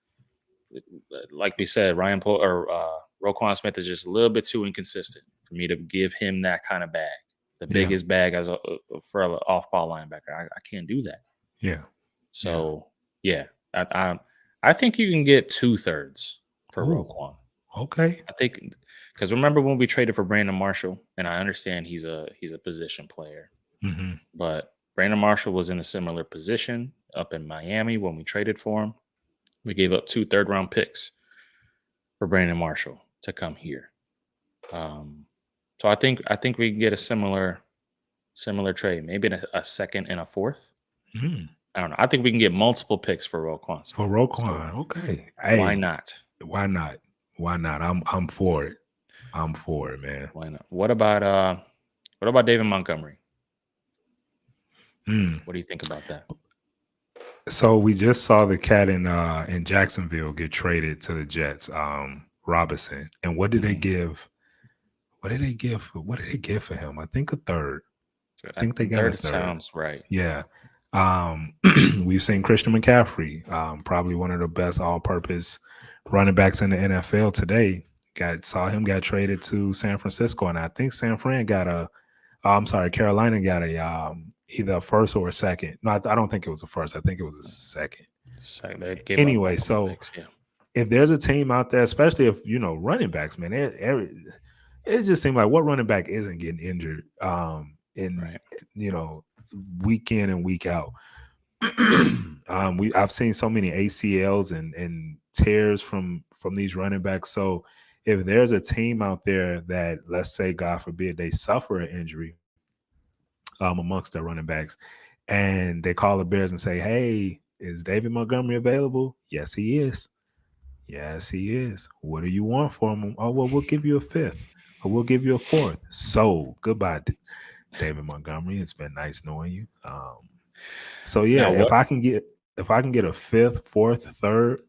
like we said, Roquan Smith is just a little bit too inconsistent for me to give him that kind of bag, the Yeah. biggest bag for an off-ball linebacker. I can't do that. Yeah. Yeah. So yeah, I think you can get 2/3 for Oh, Roquan. okay. I think because remember when we traded for Brandon Marshall, and I understand he's a position player, Hmm. but Brandon Marshall was in a similar position up in Miami when we traded for him. We gave up 2 third-round picks for Brandon Marshall to come here. Um, so I think we can get a similar trade, maybe a second and a fourth. Mm. I don't know. I think we can get multiple picks for Roquan For Smith. So Roquan, okay. why Hey, not? why not? Why not? I'm for it. I'm for it, man. Why not? What about David Montgomery? Mm. What do you think about that? So we just saw the cat in Jacksonville get traded to the Jets, Robinson. And what did they Mhm. give? What did they give for him? I think a third. So I think they got a third third. sounds right. Yeah. Um, we've seen Christian McCaffrey, probably one of the best all-purpose running backs in the NFL today. Saw him got traded to San Francisco, and I think San Fran got I'm sorry, Carolina got a either a first or a second. No, I don't think it was a first. I think it was a second. So they gave up Anyway, multiple so picks. Yeah. if there's a team out there, especially if running backs, man, it just seems like what running back isn't getting injured in Right. you know week in and week out. I've seen so many ACLs and tears from these running backs. So if there's a team out there that, let's say, God forbid, they suffer an injury amongst their running backs, and they call the Bears and say, "Hey, is David Montgomery available?" Yes, he is. Yes, he is. What do you want from him? Oh, well, we'll give you a fifth, or we'll give you a fourth. So goodbye, David Montgomery. It's been nice knowing you. So yeah, Now what? if I can get a fifth, fourth, third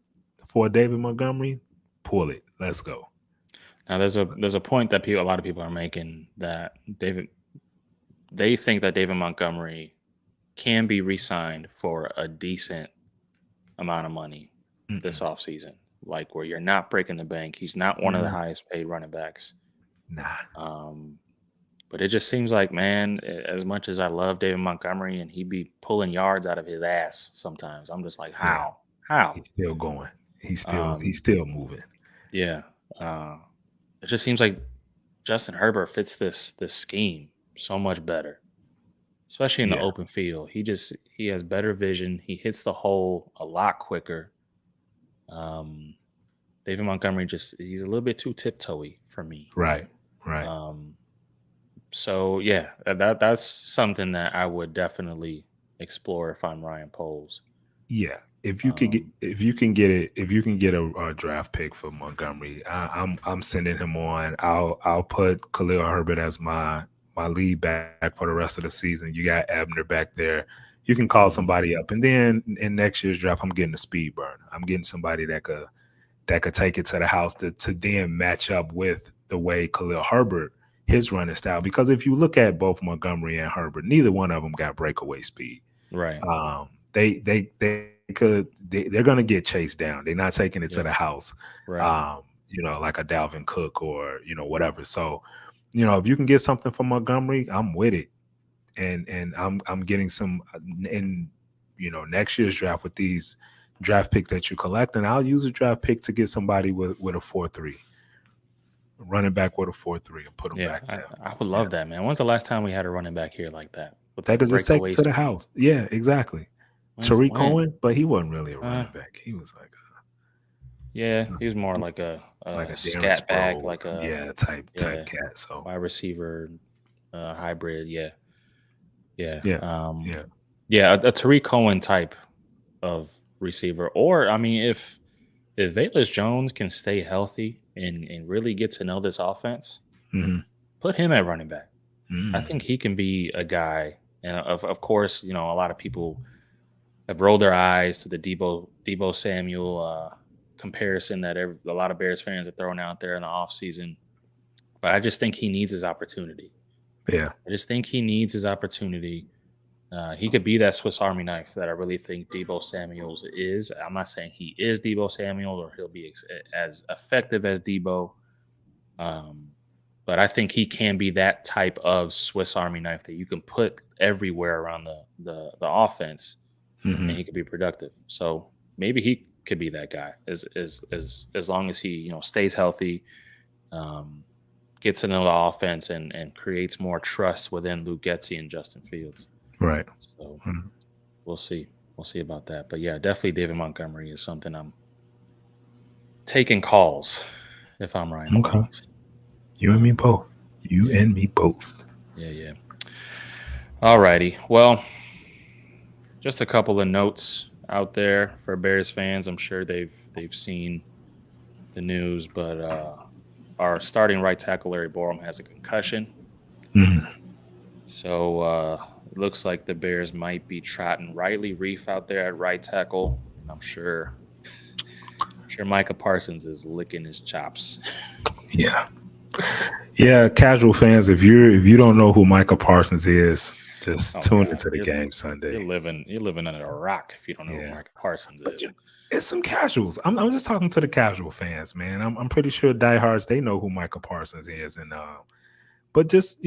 for David Montgomery, pull it. Let's go. Now there's a point that a lot of people are making that they think that David Montgomery can be re-signed for a decent amount of money this Mm-mm. offseason, like where you're not breaking the bank. He's not one of the Mm-mm. highest paid running backs. Nah. Um, but it just seems like, man, as much as I love David Montgomery and he be pulling yards out of his ass sometimes, I'm just like, Yeah, how? How? he's still going. He's Um, still moving. yeah. Uh, it just seems like Justin Herbert fits this scheme so much better, especially in the Yeah. open field. He has better vision. He hits the hole a lot quicker. Um, David Montgomery he's a little bit too tiptoey for me. Right. Right. Um, so yeah, that's something that I would definitely explore if I'm Ryan Poles. Yeah. Um, If you can get a draft pick for Montgomery, I'm sending him on. I'll put Khalil Herbert as my lead back for the rest of the season. You got Abner back there. You can call mhm, somebody up, and then in next year's draft, I'm getting a speed burner. I'm getting somebody that could take it to the house to then match up with the way Khalil Herbert his running style. Because if you look at both Montgomery and Herbert, neither one of them got breakaway speed. right. They're gonna get chased down. They're not taking it to Yeah. the house, Right. like a Dalvin Cook or whatever. So, if you can get something from Montgomery, I'm with it, and I'm getting some in next year's draft with these draft picks that you collect, and I'll use a draft pick to get somebody with a 4-3 running back with a 4-3 and put them Yeah. back I, there. I would Yeah, love that, man. When's the last time we had a running back here like that with that the could just take it breakaway to the speed? house. Yeah, exactly. When's Tariq when? Cohen, but he wasn't really a Uh, running back. He was like yeah, he was more like like a a Darren scat back, Sproles, like a yeah, type yeah cat. So wide receiver hybrid. Yeah. Yeah. yeah, yeah. Yeah, a Tariq Cohen type of receiver. Or I mean, if Velus Jones can stay healthy and really get to know this offense, Hmm. put him at running back. I think Mm. he can be a guy. And of course, a lot of people have rolled their eyes to the Debo Samuel comparison that a lot of Bears fans are throwing out there in the offseason. But I just think he needs his opportunity. Yeah. I just think he needs his opportunity. He could be that Swiss Army knife that I really think Debo Samuels is. I'm not saying he is Debo Samuel or he'll be as effective as Debo, um, but I think he can be that type of Swiss Army knife that you can put everywhere around the offense, and Hmm. he could be productive. So maybe he could be that guy as long as he stays healthy, um, gets into the offense, and creates more trust within Luke Getzey and Justin Fields. Right. So Mhm. we'll see. We'll see about that. But yeah, definitely David Montgomery is something I'm taking calls if I'm Ryan Okay. Poles. You and me both. You Yeah, and me both. yeah, yeah. All righty. Well, just a couple of notes out there for Bears fans. I'm sure they've seen the news, but our starting right tackle Larry Borum has a concussion. Mhm. So it looks like the Bears might be trotting Riley Reef out there at right tackle, and I'm sure Micah Parsons is licking his chops. Yeah. Yeah, casual fans, if you don't know who Michael Parsons is, just Oh tune God, into the game you're Sunday. living under a rock if you don't know who Yeah. Micah Parsons But is. it's some casuals. I'm just talking to the casual fans, man. I'm pretty sure diehards they know who Michael Parsons is, and but just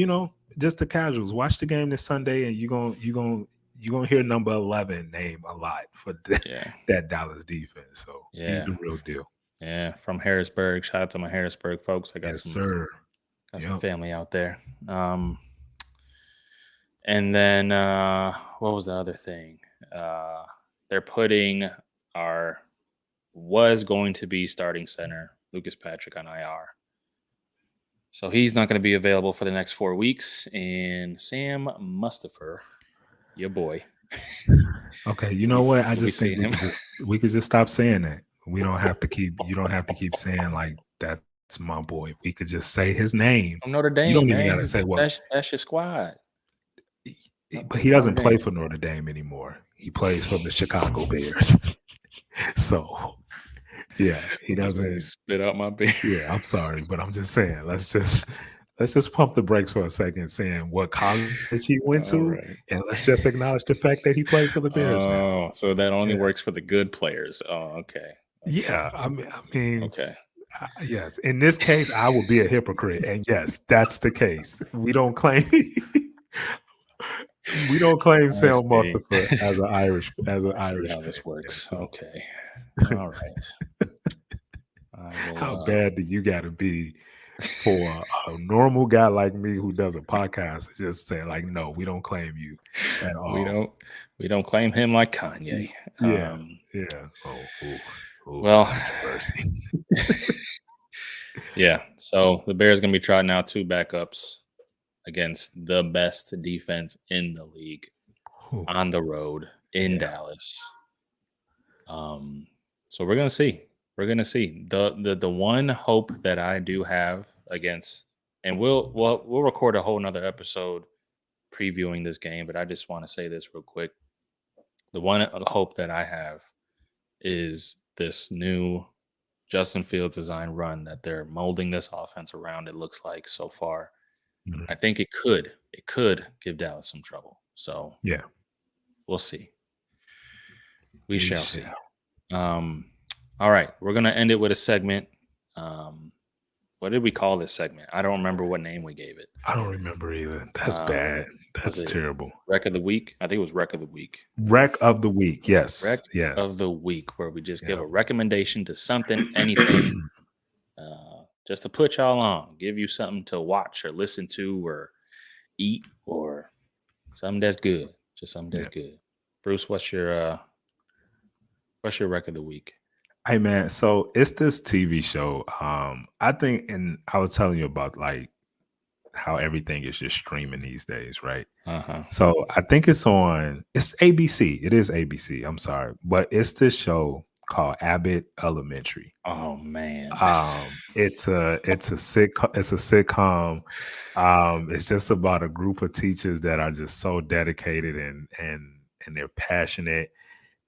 just the casuals. Watch the game this Sunday, and you gonna hear number 11 name a lot for Yeah, that Dallas defense. So he's yeah, the real deal. yeah. From Harrisburg. Shout out to my Harrisburg folks. I got Yes, some sir. got some Yep. family out there. And then what was the other thing? Uh, they're putting our was going to be starting center Lucas Patrick on IR. So he's not going to be available for the next 4 weeks. And Sam Mustafer, your boy, Okay, you know what? I you'll be just think seeing him we could just stop saying that. We don't have to keep you don't have to keep saying like that's my boy. We could just say his name. from Notre You don't Dame, even man. gotta say what That's your squad. but he Notre doesn't play Dame. for Notre Dame anymore. He plays for the Chicago Bears. So yeah, he I'm just gonna doesn't. spit out my beer. Yeah, I'm sorry, but I'm just saying. Let's just pump the brakes for a second, saying what college he went to, All and right. let's just acknowledge the fact that he plays for the Bears now. Oh, so that only Yeah, works for the good players. Oh, okay. Okay. yeah. I mean, Okay. yes. In this case, I would be a hypocrite, and yes, that's the case. We don't claim we don't claim I Sam see. Mustafa as an I see Irish how this fan. works. So, Okay. All right. I will how bad do you got to be for a normal guy like me who does a podcast to just say like, no, we don't claim you at we all. don't claim him like Kanye. Yeah, yeah. Well, Controversy. yeah. So the Bears gonna be trotting out two backups against the best defense in the league Ooh, on the road in yeah. Dallas. So we're gonna see. We're gonna see. The one hope that I do have against, and we'll record a whole nother episode previewing this game, but I just want to say this real quick. The one hope that I have is this new Justin Fields design run that they're molding this offense around. It looks like so far. I Mhm. think it could give Dallas some trouble. So Yeah. we'll see. We We shall see. shall. All right, we're gonna end it with a segment. Um, what did we call this segment? I don't remember what name we gave it. I don't remember either. That's bad. Was That's it terrible. Wreck of the Week? I think it was Wreck of the Week. Wreck of the week. Wreck Yes. Yes. of the Week, where we just give Yeah. a recommendation to something, anything, just to put y'all on, give you something to watch or listen to or eat or something that's good. Just something that's Yeah. good. Bruce, what's your Wreck of the Week? Hey man, so it's this TV show. I think, and I was telling you about like how everything is just streaming these days, right? Uh-huh. So I think it's ABC. It is ABC. I'm sorry. But it's this show called Abbott Elementary. Oh man. It's a sitcom. It's just about a group of teachers that are just so dedicated and they're passionate.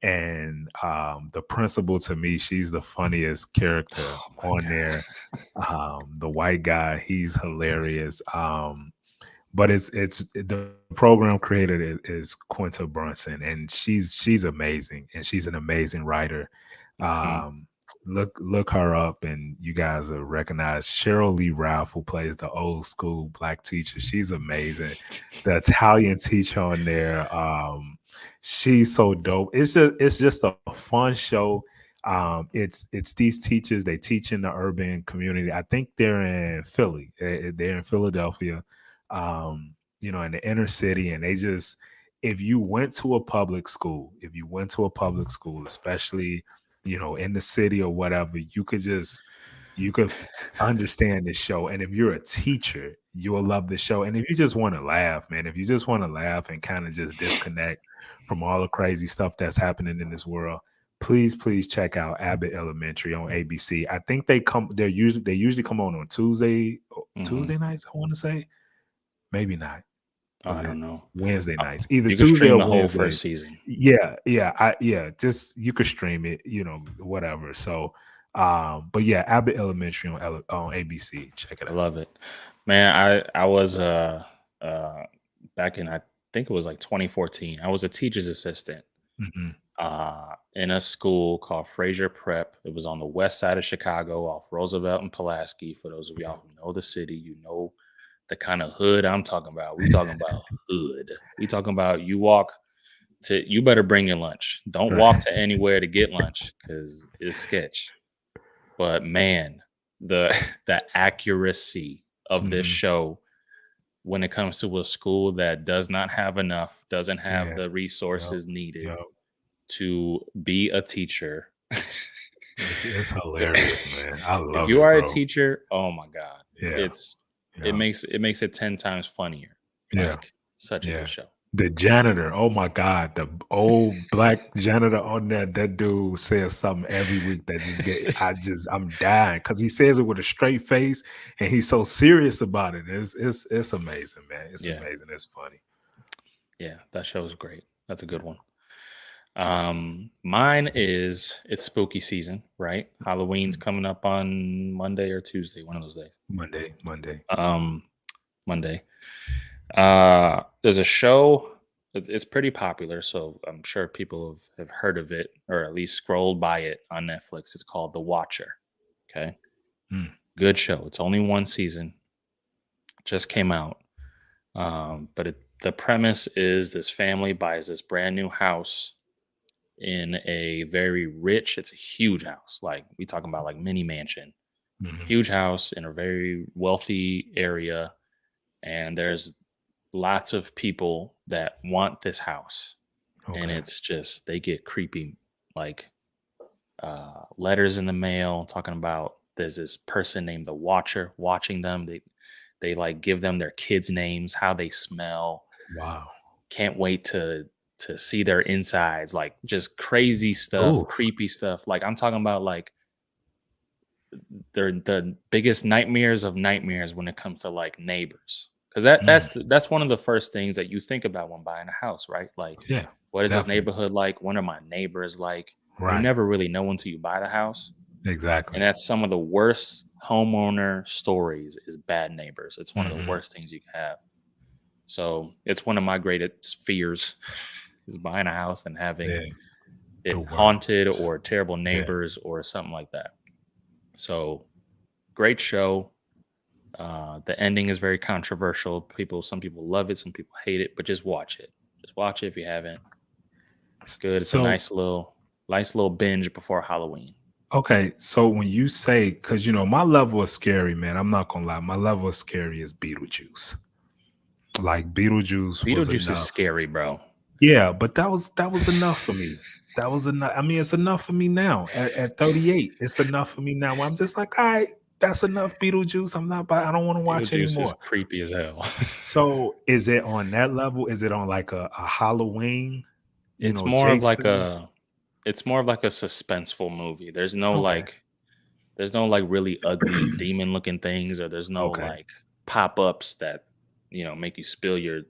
And the principal to me, she's the funniest character Oh my on god. there. The white guy, he's hilarious. But it's the program creator is Quinta Brunson, and she's amazing, and she's an amazing writer. Mhm. Um, look her up, and you guys will recognize Cheryl Lee Ralph, who plays the old school black teacher. She's amazing. The Italian teacher on there, she's so dope. It's just a fun show. It's these teachers, they teach in the urban community. I think they're in Philly. They're in Philadelphia, in the inner city, and they just if you went to a public school, especially, in the city or whatever, you could understand this show. And if you're a teacher, you'll love the show. And if you just want to laugh, man, if you just want to laugh and kind of just disconnect from all the crazy stuff that's happening in this world, please check out Abbott Elementary on ABC. I think they usually come on Tuesday Mhm. Tuesday nights, I want to say. Maybe not. Oh, Was I it don't know. Wednesday Uh, nights? Either you can Tuesday stream or the whole Wednesday. first season. Yeah. Just you could stream it, whatever. So, but yeah, Abbott Elementary on ABC. Check it I out. love it. Man, I was uh back in, I think it was like 2014. I was a teacher's assistant Mhm. in a school called Fraser Prep. It was on the west side of Chicago off Roosevelt and Pulaski. For those of y'all who know the city, you know the kind of hood I'm talking about. We talking about hood. We talking about you better bring your lunch. Don't Right. walk to anywhere to get lunch because it's sketch. But man, the the accuracy of this Mhm. show when it comes to a school that does not have enough, doesn't have Yeah. the Yep. resources needed Yep. to be a teacher. It's hilarious, man. I If love you it, are a bro. teacher, oh my god, Yeah. it's Yeah. it makes it 10 times funnier. Yeah. Like such a good Yeah. show. The janitor, oh my god, the old black janitor on there, that dude says something every week that I'm dying because he says it with a straight face and he's so serious about it. It's amazing, man. It's Yeah, amazing. It's funny. yeah, that show is great. That's a good one. Mine is it's spooky season, right? Halloween's Mm. coming up on Monday or Tuesday, one of those days. Monday. Um, Monday. There's a show. It's pretty popular, so I'm sure people have heard of it or at least scrolled by it on Netflix. It's called The Watcher. Okay, Mm. good show. It's only one season, just came out. The premise is this family buys this brand new house in a very rich. It's a huge house, like we talking about like mini mansion, Mhm. huge house in a very wealthy area, and there's lots of people that want this house, and Okay. it's just they get creepy, like letters in the mail talking about there's this person named the Watcher watching them. They like give them their kids' names, how they smell. Wow. Can't wait to see their insides, like just crazy stuff, Oh. creepy stuff. Like I'm talking about like they're the biggest nightmares of nightmares when it comes to like neighbors. Because Mm. that's one of the first things that you think about when buying a house, right? Like, Yeah. what is this Definitely. neighborhood like? What are my neighbors like? You Right. never really know until you buy the house. And Exactly. that's some of the worst homeowner stories is bad neighbors. It's one of the Mhm. worst things you can have. So it's one of my greatest fears is buying a house and having Yeah. The it haunted worst. or terrible Yeah. neighbors or something like that. So great show. The ending is very controversial. Some people love it, some people hate it, but just watch it. Just watch it if you haven't. It's good. It's a So, nice little binge before Halloween. okay, so when you say, because my level of scary, man, I'm not gonna lie, my level of scary is Beetlejuice. Like Beetlejuice was Beetlejuice is enough. scary, bro. Yeah, but that was enough for me. That was enough. I mean, it's enough for me now. At 38, it's enough for me now. Where I'm just like, all right, that's enough Beetlejuice. I don't want to watch Beetlejuice is anymore. creepy as hell. So is it on that level? Is it on like a Halloween, it's more of like Jason? a it's more of like a suspenseful movie. Okay. There's no like really ugly demon looking things, or there's no Okay. like pop-ups that make you spill your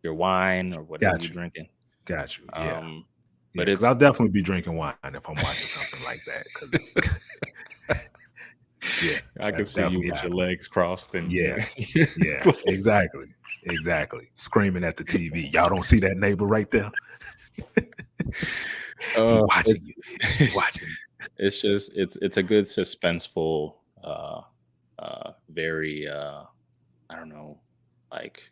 wine or whatever Got you're you. drinking. Got you. Yeah. Um, Yeah. but Because it's I'll definitely be drinking wine if I'm watching something like that. Because yeah, I can that's see you definitely with your happening. legs crossed and Yeah. your Yeah. clothes. Exactly. Exactly. Screaming at the TV. Y'all don't see that neighbor right there? He watching It's you. He watching you. it's just it's a good suspenseful, very I don't know, like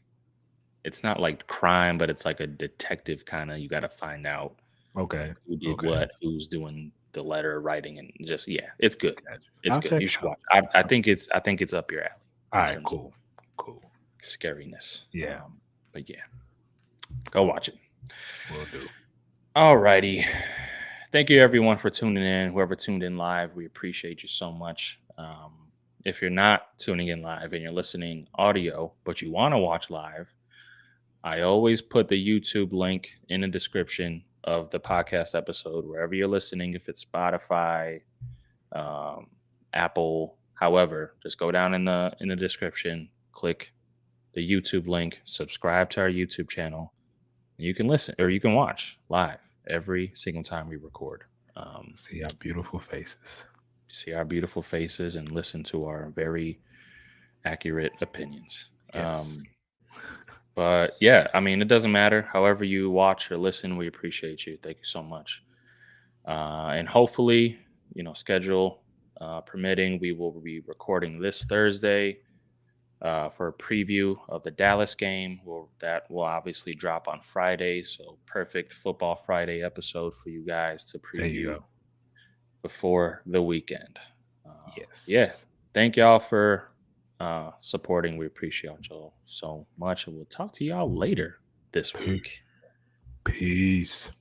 it's not like crime, but it's like a detective kind of. You got to find out Okay. who did Okay. what, who's doing the letter writing, and just yeah, it's good. Got you. It's I'll good. check You it should out. watch. I think it's up your alley All in right. terms of Cool. Cool. scariness. Yeah. But yeah, go watch it. Will do. All righty. Thank you everyone for tuning in. Whoever tuned in live, we appreciate you so much. If you're not tuning in live and you're listening audio, but you want to watch live, I always put the YouTube link in the description of the podcast episode, wherever you're listening, if it's Spotify, um, Apple, however, just go down in the description, click the YouTube link, subscribe to our YouTube channel. You can listen or you can watch live every single time we record. See our beautiful faces. See our beautiful faces and listen to our very accurate opinions. Yes. But yeah, I mean, it doesn't matter. However you watch or listen, we appreciate you. Thank you so much. And hopefully, schedule permitting, we will be recording this Thursday for a preview of the Dallas game. That will obviously drop on Friday. So perfect Football Friday episode for you guys to There you preview go. before the weekend. Yeah. Yes. Thank y'all for supporting. We appreciate y'all so much. And we'll talk to y'all later this week. Peace.